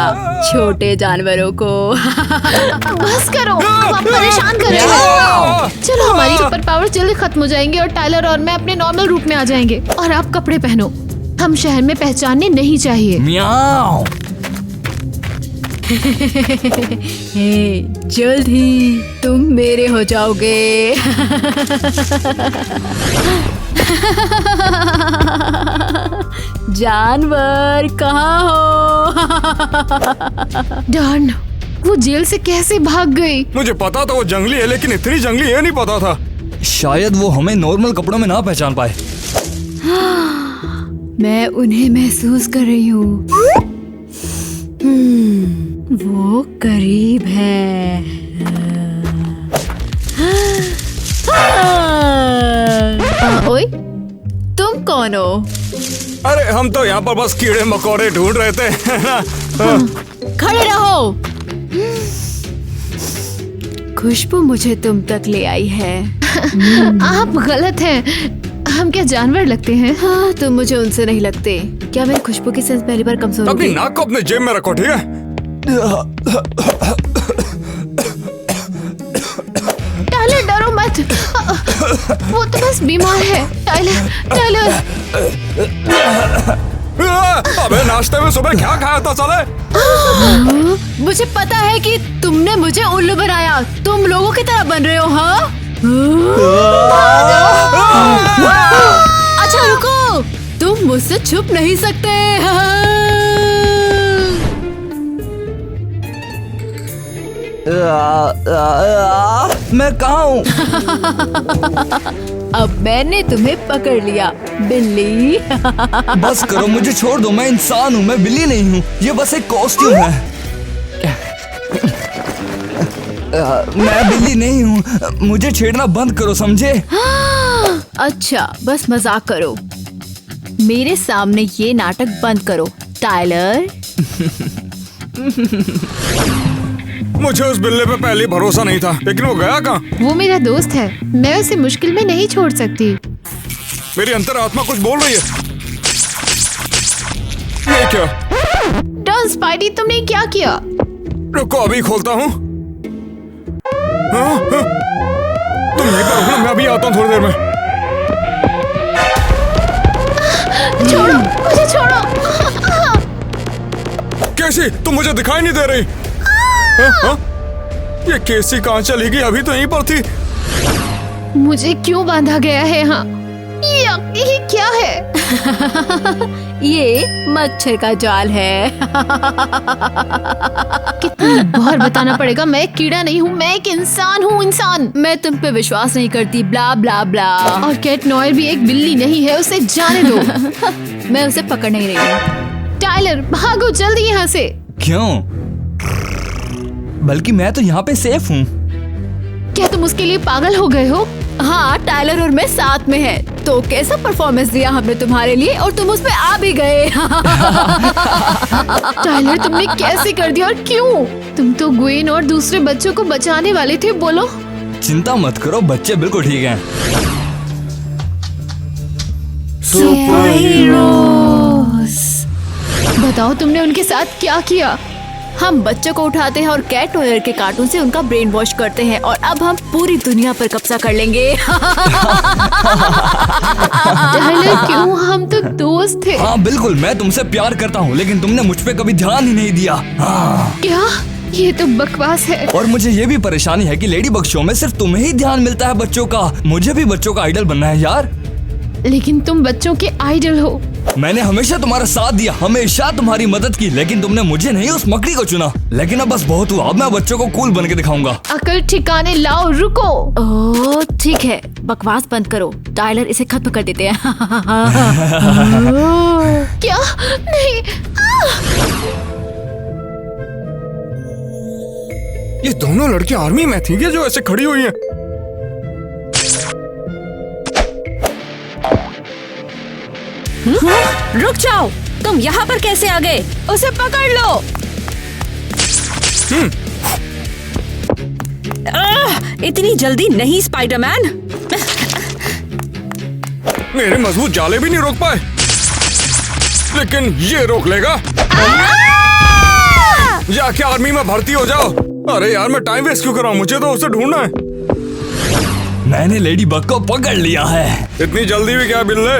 छोटे जानवरों को। बस करो, अब आप परेशान कर रहे हो। चलो, हमारी सुपर पावर जल्दी खत्म हो जाएंगे और टाइलर और मैं अपने नॉर्मल रूप में आ जाएंगे। और आप कपड़े पहनो, हम शहर में पहचानने नहीं चाहिए। म्याऊ। जल्द ही तुम मेरे हो जाओगे। जानवर कहाँ हो? डॉन, वो जेल से कैसे भाग गई? मुझे पता था वो जंगली है, लेकिन इतनी जंगली है नहीं पता था। शायद वो हमें नॉर्मल कपड़ों में ना पहचान पाए। मैं उन्हें महसूस कर रही हूँ। वो करीब है। ओए, तुम कौन हो? अरे हम तो यहाँ पर बस कीड़े मकोड़े ढूंढ रहे थे। खड़े रहो। खुशबू मुझे तुम तक ले आई है। आप गलत हैं। हम क्या जानवर लगते हैं? हाँ, तुम मुझे उनसे नहीं लगते। क्या मेरी खुशबू की सेंस पहली बार कमजोर हो अपनी गई? नाक को अपने जेब में रखो, ठीक है? टाइलर, डरो मत। वो तो बस बीमार है। Tyler, Tyler. अबे नाश्ते में सुबह क्या खाया था साले? मुझे पता है कि तुमने मुझे उल्लू बनाया। तुम लोगों की तरह बन रहे हो, हाँ? अच्छा रुको, तुम मुझसे छुप नहीं सकते। मैं कहाँ हूँ? अब मैंने तुम्हें पकड़ लिया, बिल्ली। बस करो, मुझे छोड़ दो। मैं इंसान हूँ, मैं बिल्ली नहीं हूँ। ये बस एक कॉस्ट्यूम है। मैं बिल्ली नहीं हूँ, मुझे छेड़ना बंद करो, समझे? अच्छा, बस मजाक करो। मेरे सामने ये नाटक बंद करो, टाइलर। मुझे उस बिल्ले पे पहले भरोसा नहीं था, लेकिन वो गया कहाँ? वो मेरा दोस्त है, मैं उसे मुश्किल में नहीं छोड़ सकती। मेरी अंतरात्मा कुछ बोल रही है। ये क्या? डॉन स्पाइडी, तुमने क्या किया? रुको, अभी खोलता हूँ। हाँ? तुम यहीं पर रुकना, मैं अभी आता हूँ थोड़ी देर में। छोड़ो मुझे, छोड़ो। कैसी, तुम मुझे दिखाई नहीं दे रही? हाँ? ये कैसी कहाँ चली गई? अभी तो यहीं पर थी। मुझे क्यों बांधा गया है? हाँ, ये क्या है? ये मच्छर का जाल है। कितनी बार बताना पड़ेगा, मैं कीड़ा नहीं हूँ, मैं एक इंसान हूँ, इंसान। मैं तुम पे विश्वास नहीं करती, ब्ला ब्ला ब्ला। और कैट नॉयर भी एक बिल्ली नहीं है, उसे जाने दो। मैं उसे पकड़ नहीं रही हूँ। टाइलर, भागो जल्दी यहाँ से। क्यों? बल्कि मैं तो यहाँ पे सेफ हूँ। क्या तुम उसके लिए पागल हो गए हो? हाँ, टाइलर और मैं साथ में है, तो कैसा परफॉर्मेंस दिया हमने तुम्हारे लिए, और तुम उस पे आ भी गए। टाइलर, तुमने कैसे कर दिया और क्यों? तुम तो ग्वेन और दूसरे बच्चों को बचाने वाले थे, बोलो। चिंता मत करो, बच्चे बिल्कुल ठीक हैं। Super heroes. बताओ तुमने उनके साथ क्या किया? हम बच्चों को उठाते हैं और कैट टॉयर के कार्टून से उनका ब्रेन वॉश करते हैं और अब हम पूरी दुनिया पर कब्जा कर लेंगे। टाइलर क्यों? हम तो दोस्त थे। हाँ बिल्कुल, मैं तुमसे प्यार करता हूँ, लेकिन तुमने मुझ पे कभी ध्यान ही नहीं दिया। हाँ। क्या? ये तो बकवास है। और मुझे ये भी परेशानी है कि लेडी बग शो में सिर्फ तुम्हें ही ध्यान मिलता है बच्चों का। मुझे भी बच्चों का आइडल बनना है यार। लेकिन तुम बच्चों के आइडल हो। मैंने हमेशा तुम्हारा साथ दिया, हमेशा तुम्हारी मदद की, लेकिन तुमने मुझे नहीं उस मकड़ी को चुना। लेकिन अब बस बहुत हुआ, अब मैं बच्चों को कूल बन के दिखाऊंगा। अकल ठिकाने लाओ, रुको। ओह ठीक है, बकवास बंद करो। टाइलर इसे खत्म कर देते हैं। क्या? नहीं। ये दोनों लड़कियां आर्मी में थी क्या जो ऐसे खड़ी हुई हैं? रुक जाओ, तुम यहाँ पर कैसे आ गए? उसे पकड़ लो। इतनी जल्दी नहीं स्पाइडरमैन। मेरे मजबूत जाले भी नहीं रोक पाए, लेकिन ये रोक लेगा। जाके आर्मी में भर्ती हो जाओ। अरे यार, मैं टाइम वेस्ट क्यों कर रहा हूँ? मुझे तो उसे ढूंढना है। मैंने लेडी बग को पकड़ लिया है। इतनी जल्दी भी क्या बिल्ले?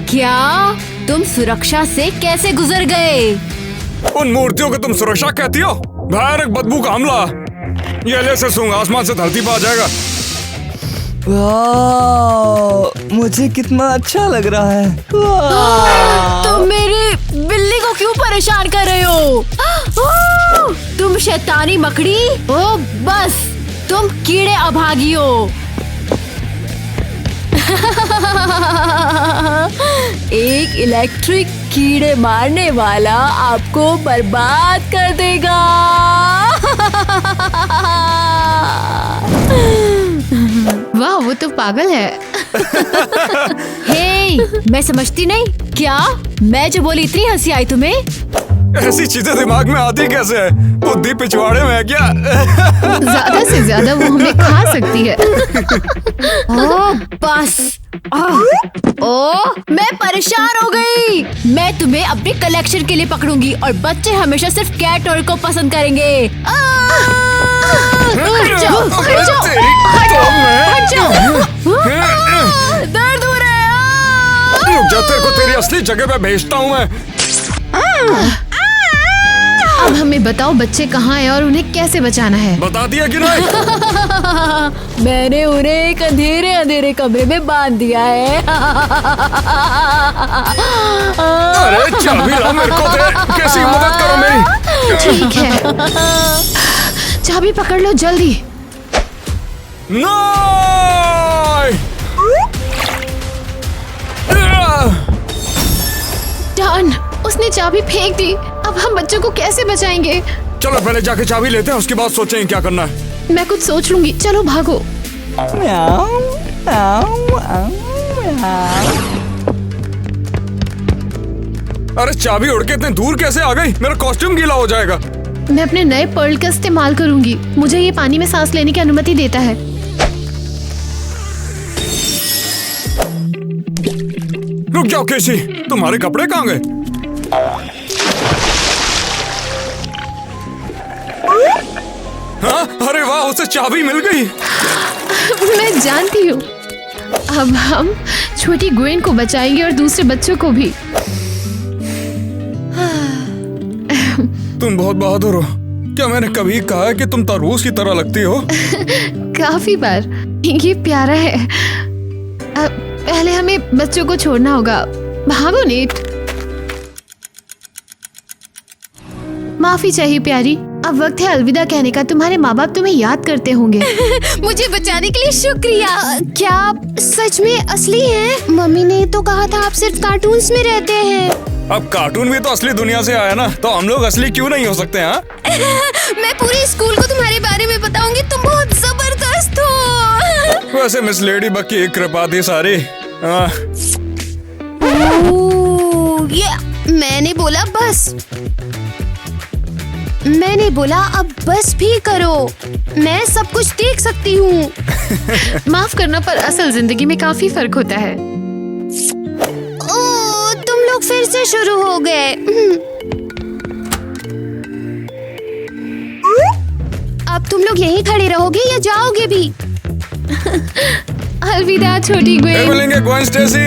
क्या तुम सुरक्षा से कैसे गुजर गए? उन मूर्तियों को तुम सुरक्षा कहती हो? भयानक बदबू का हमला। ये ले से सूंघ आसमान से धरती पर आ जाएगा। वाह, मुझे कितना अच्छा लग रहा है। तुम मेरी बिल्ली को क्यों परेशान कर रहे हो? तुम शैतानी मकड़ी। ओ बस, तुम कीड़े अभागी हो। एक इलेक्ट्रिक कीड़े मारने वाला आपको बर्बाद कर देगा। वाह, वो तो पागल है। हे, मैं समझती नहीं क्या? मैं जो बोली इतनी हंसी आई तुम्हें? ऐसी चीजें दिमाग में आती कैसे है? बुद्धि पिछवाड़े में है क्या? ज्यादा से ज्यादा वो हमें खा सकती है। ओ बस। मैं परेशान हो गई। मैं तुम्हें अपने कलेक्शन के लिए पकड़ूंगी और बच्चे हमेशा सिर्फ कैट टॉय को पसंद करेंगे। हट जाओ, हट जाओ, हट जाओ, हट जाओ। दर्द हो रहा है। रुक जा, तेरे को तेरी असली जगह पे भेजता हूँ मैं। अब हमें बताओ बच्चे कहाँ हैं और उन्हें कैसे बचाना है? बता दिया कि नहीं? मैंने उन्हें एक अंधेरे अंधेरे कमरे में बांध दिया है। अरे चाबी ला मेरे को दे, कैसी मदद करो मेरी। ठीक है, चाबी पकड़ लो जल्दी। डन, उसने चाबी फेंक दी। अब हम बच्चों को कैसे बचाएंगे? चलो पहले जाके चाबी लेते हैं, उसके बाद सोचेंगे क्या करना है। मैं कुछ सोच लूंगी, चलो भागो। अरे चाबी उड़ के इतने दूर कैसे आ गई? मेरा कॉस्ट्यूम गीला हो जाएगा। मैं अपने नए पर्ल का इस्तेमाल करूंगी। मुझे ये पानी में सांस लेने की अनुमति देता है। रुक जाओ केसी, तुम्हारे कपड़े कहाँ गए? हाँ? अरे वाह, उसे चाबी मिल गई। मैं जानती हूँ। अब हम छोटी ग्वेन को बचाएंगे और दूसरे बच्चों को भी। तुम बहुत बहादुर हो। क्या मैंने कभी कहा है कि तुम तारूस की तरह लगती हो? काफी बार। ये प्यारा है। अब पहले हमें बच्चों को छोड़ना होगा। भागो नीट। माफी चाहिए प्यारी, अब वक्त है अलविदा कहने का। तुम्हारे माँ बाप तुम्हें याद करते होंगे। मुझे बचाने के लिए शुक्रिया। क्या आप सच में असली हैं? मम्मी ने तो कहा था आप सिर्फ कार्टून्स में रहते हैं। अब कार्टून भी तो असली दुनिया से आया ना, तो हम लोग असली क्यों नहीं हो सकते? हाँ? मैं पूरे स्कूल को तुम्हारे बारे में बताऊंगी। तुम बहुत जबरदस्त हो। वैसे मिस लेडी बग की कृपा थी सारी। ये मैंने बोला बस। मैंने बोला अब बस भी करो, मैं सब कुछ देख सकती हूँ। माफ करना, पर असल जिंदगी में काफी फर्क होता है। ओह, तुम लोग फिर से शुरू हो गए। अब तुम लोग यहीं खड़े रहोगे या जाओगे भी? अलविदा छोटी ग्वेन। मिलेंगे ग्वेन स्टेसी।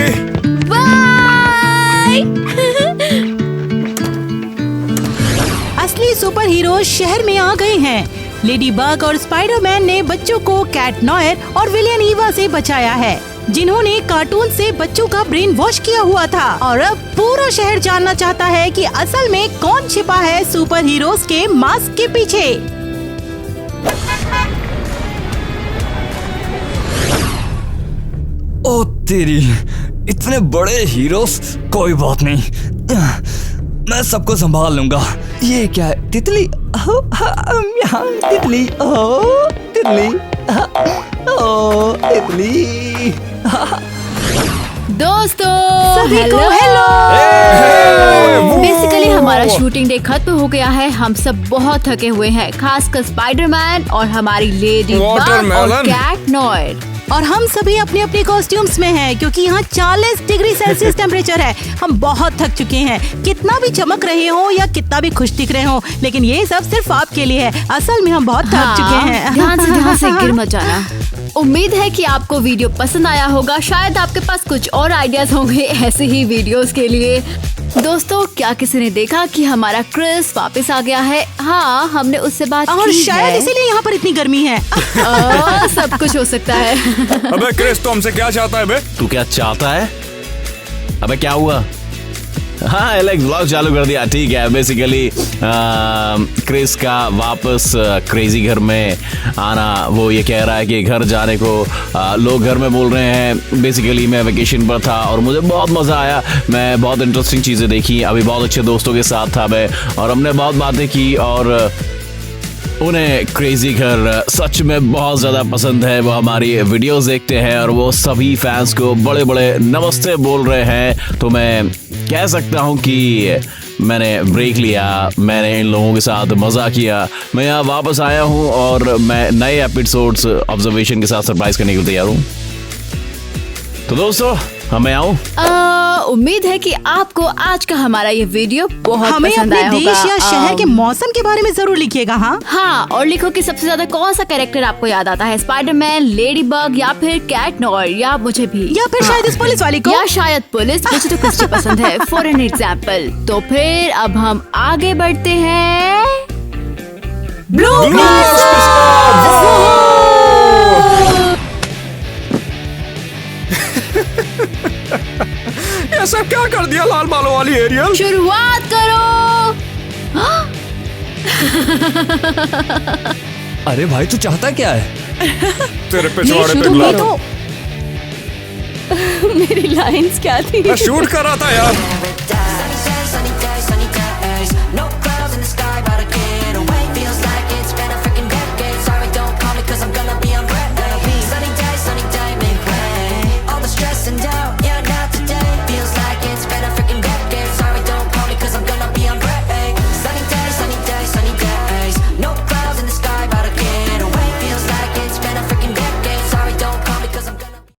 बाय। असली सुपर हीरो शहर में आ गए हैं। लेडी बग और स्पाइडरमैन ने बच्चों को कैट नॉयर और विलियन ईवा से बचाया है, जिन्होंने कार्टून से बच्चों का ब्रेन वॉश किया हुआ था। और अब पूरा शहर जानना चाहता है कि असल में कौन छिपा है सुपर हीरोज के मास्क के पीछे। ओ तेरी, इतने बड़े हीरोज। कोई बात नहीं, मैं सबको संभाल लूंगा। ये क्या है? तितली? यहाँ तितली। ओ तितली, ओ तितली। दोस्तों सभी को हेलो। बेसिकली हमारा शूटिंग डे खत्म हो गया है। हम सब बहुत थके हुए हैं, खासकर स्पाइडरमैन और हमारी लेडी बग और वाटरमेलन। Cat Noir. और हम सभी अपने अपने कॉस्ट्यूम्स में हैं, क्योंकि यहाँ 40 डिग्री सेल्सियस टेम्परेचर है। हम बहुत थक चुके हैं। कितना भी चमक रहे हो या कितना भी खुश दिख रहे हो, लेकिन ये सब सिर्फ आपके लिए है। असल में हम बहुत थक चुके हैं। ध्यान से गिर मत जाना। उम्मीद है कि आपको वीडियो पसंद आया होगा। शायद आपके पास कुछ और आइडियाज होंगे ऐसे ही वीडियोस के लिए। दोस्तों, क्या किसी ने देखा कि हमारा क्रिस वापस आ गया है? हाँ, हमने उससे बात और की शायद है। इसीलिए यहाँ पर इतनी गर्मी है। सब कुछ हो सकता है। अबे क्रिस, तो हमसे क्या चाहता है बे? तू क्या चाहता है? अबे क्या हुआ? हाँ, एलेक्स व्लॉग चालू कर दिया। ठीक है, बेसिकली क्रिस का वापस क्रेजी घर में आना। वो ये कह रहा है कि घर जाने को लोग घर में बोल रहे हैं। बेसिकली मैं वेकेशन पर था और मुझे बहुत मज़ा आया। मैं बहुत इंटरेस्टिंग चीज़ें देखी। अभी बहुत अच्छे दोस्तों के साथ था मैं, और हमने बहुत बातें की। और उन्हें क्रेजी घर सच में बहुत ज़्यादा पसंद है। वो हमारी वीडियोस देखते हैं और वो सभी फैंस को बड़े बड़े नमस्ते बोल रहे हैं। तो मैं कह सकता हूँ कि मैंने ब्रेक लिया, मैंने इन लोगों के साथ मज़ा किया। मैं यहाँ वापस आया हूँ और मैं नए एपिसोड्स ऑब्जर्वेशन के साथ सरप्राइज करने के लिए तैयार हूँ। तो दोस्तों, मैं आऊँ? उम्मीद है कि आपको आज का हमारा ये वीडियो बहुत हमें पसंद अपने आया देश होगा। या शहर के मौसम के बारे में जरूर लिखिएगा। हाँ, और लिखो कि सबसे ज्यादा कौन सा कैरेक्टर आपको याद आता है, स्पाइडरमैन, लेडी बग या फिर कैट नॉयर, या मुझे भी, या फिर शायद इस पुलिस वाली को, या शायद पुलिस। मुझे तो क्रिस्टी पसंद है फॉर एन एग्जाम्पल। तो फिर अब हम आगे बढ़ते हैं। ये सब क्या कर दिया लाल बालों वाली एरियल? शुरुआत करो। अरे भाई, तू चाहता क्या है? तेरे पिछवाड़े पे ग्लास। मेरी लाइंस क्या थी? मैं शूट कर रहा था यार।